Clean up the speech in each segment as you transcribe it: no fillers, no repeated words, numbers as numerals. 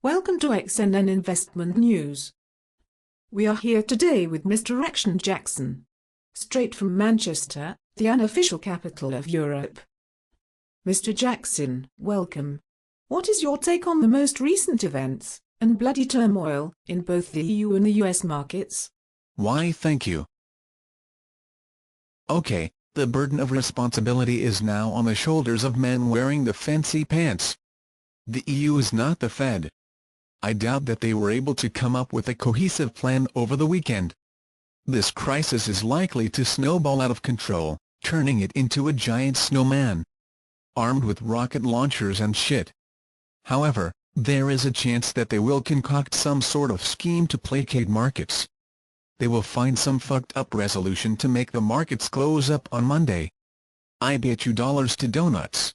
Welcome to XNN Investment News. We are here today with Mr. Action Jackson, straight from Manchester, the unofficial capital of Europe. Mr. Jackson, welcome. What is your take on the most recent events and bloody turmoil in both the EU and the US markets? Why, thank you. Okay, the burden of responsibility is now on the shoulders of men wearing the fancy pants. The EU is not the Fed. I doubt that they were able to come up with a cohesive plan over the weekend. This crisis is likely to snowball out of control, turning it into a giant snowman, armed with rocket launchers and shit. However, there is a chance that they will concoct some sort of scheme to placate markets. They will find some fucked up resolution to make the markets close up on Monday. I bet you dollars to donuts.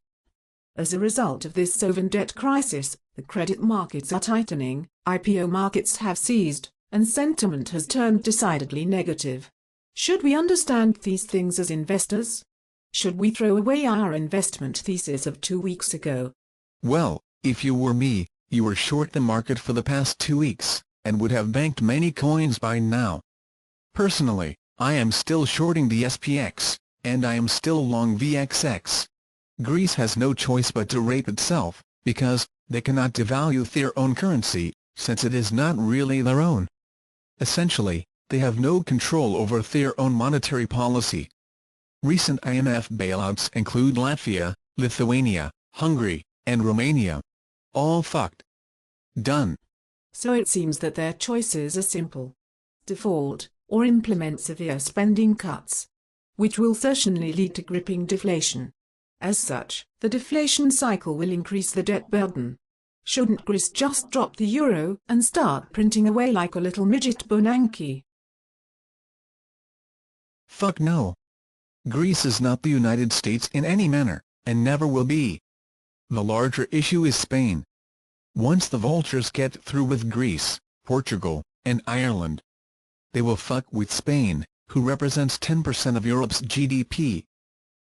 As a result of this sovereign debt crisis, the credit markets are tightening, IPO markets have seized, and sentiment has turned decidedly negative. Should we understand these things as investors? Should we throw away our investment thesis of 2 weeks ago? Well, if you were me, you were short the market for the past 2 weeks, and would have banked many coins by now. Personally, I am still shorting the SPX, and I am still long VXX. Greece has no choice but to rape itself, because they cannot devalue their own currency, since it is not really their own. Essentially, they have no control over their own monetary policy. Recent IMF bailouts include Latvia, Lithuania, Hungary, and Romania. All fucked. Done. So it seems that their choices are simple: default, or implement severe spending cuts, which will certainly lead to gripping deflation. As such, the deflation cycle will increase the debt burden. Shouldn't Greece just drop the euro and start printing away like a little midget Bernanke? Fuck no. Greece is not the United States in any manner, and never will be. The larger issue is Spain. Once the vultures get through with Greece, Portugal, and Ireland, they will fuck with Spain, who represents 10% of Europe's GDP.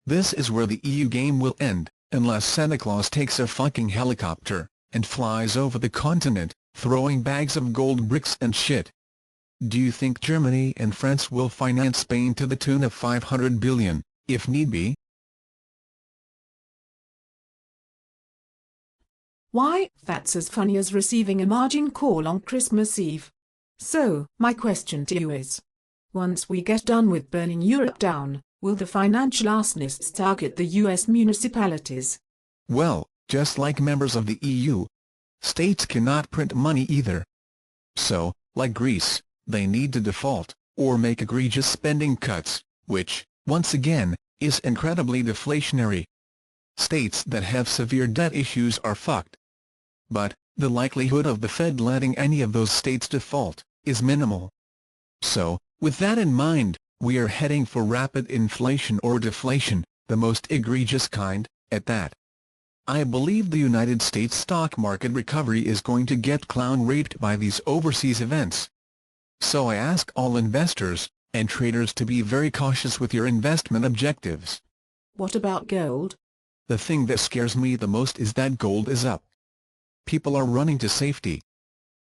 This is where the EU game will end, unless Santa Claus takes a fucking helicopter and flies over the continent, throwing bags of gold bricks and shit. Do you think Germany and France will finance Spain to the tune of $500 billion, if need be? Why, that's as funny as receiving a margin call on Christmas Eve. So, my question to you is, once we get done with burning Europe down, will the financial arsonists target the US municipalities? Well, just like members of the EU, states cannot print money either. So, like Greece, they need to default, or make egregious spending cuts, which, once again, is incredibly deflationary. States that have severe debt issues are fucked. But, the likelihood of the Fed letting any of those states default is minimal. So, with that in mind, we are heading for rapid inflation or deflation, the most egregious kind, at that. I believe the United States stock market recovery is going to get clown-raped by these overseas events. So I ask all investors and traders to be very cautious with your investment objectives. What about gold? The thing that scares me the most is that gold is up. People are running to safety.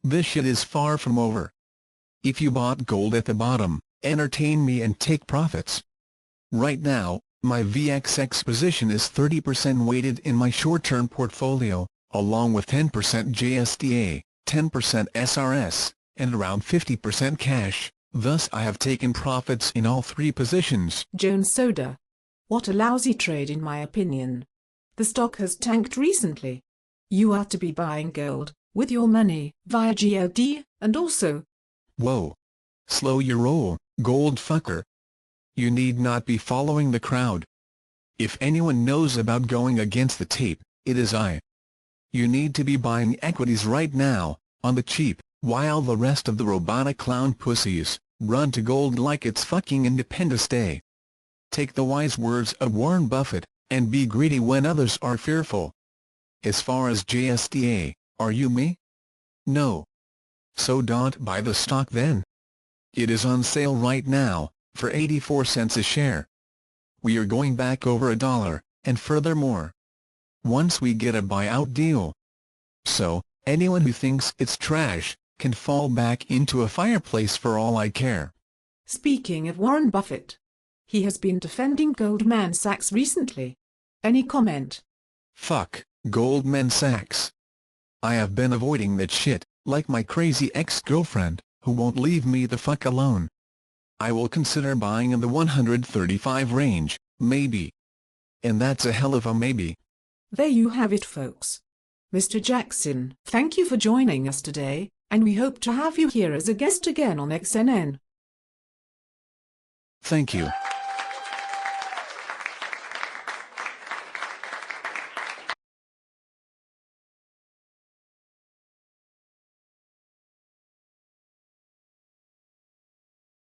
This shit is far from over. If you bought gold at the bottom, entertain me and take profits. Right now, my VXX position is 30% weighted in my short-term portfolio, along with 10% JSDA, 10% SRS, and around 50% cash. Thus I have taken profits in all three positions. Jones Soda. What a lousy trade in my opinion. The stock has tanked recently. You are to be buying gold with your money via GLD, and also... Whoa. Slow your roll, gold fucker. You need not be following the crowd. If anyone knows about going against the tape, it is I. You need to be buying equities right now, on the cheap, while the rest of the robotic clown pussies run to gold like it's fucking Independence Day. Take the wise words of Warren Buffett, and be greedy when others are fearful. As far as JSDA, are you me? No. So don't buy the stock then. It is on sale right now, for 84 cents a share. We are going back over $1, and furthermore, once we get a buyout deal. So, Anyone who thinks it's trash can fall back into a fireplace for all I care. Speaking of Warren Buffett, he has been defending Goldman Sachs recently. Any comment? Fuck Goldman Sachs. I have been avoiding that shit, like my crazy ex-girlfriend, who won't leave me the fuck alone. I will consider buying in the 135 range, maybe. And that's a hell of a maybe. There you have it, folks. Mr. Jackson, thank you for joining us today, and we hope to have you here as a guest again on XNN. Thank you.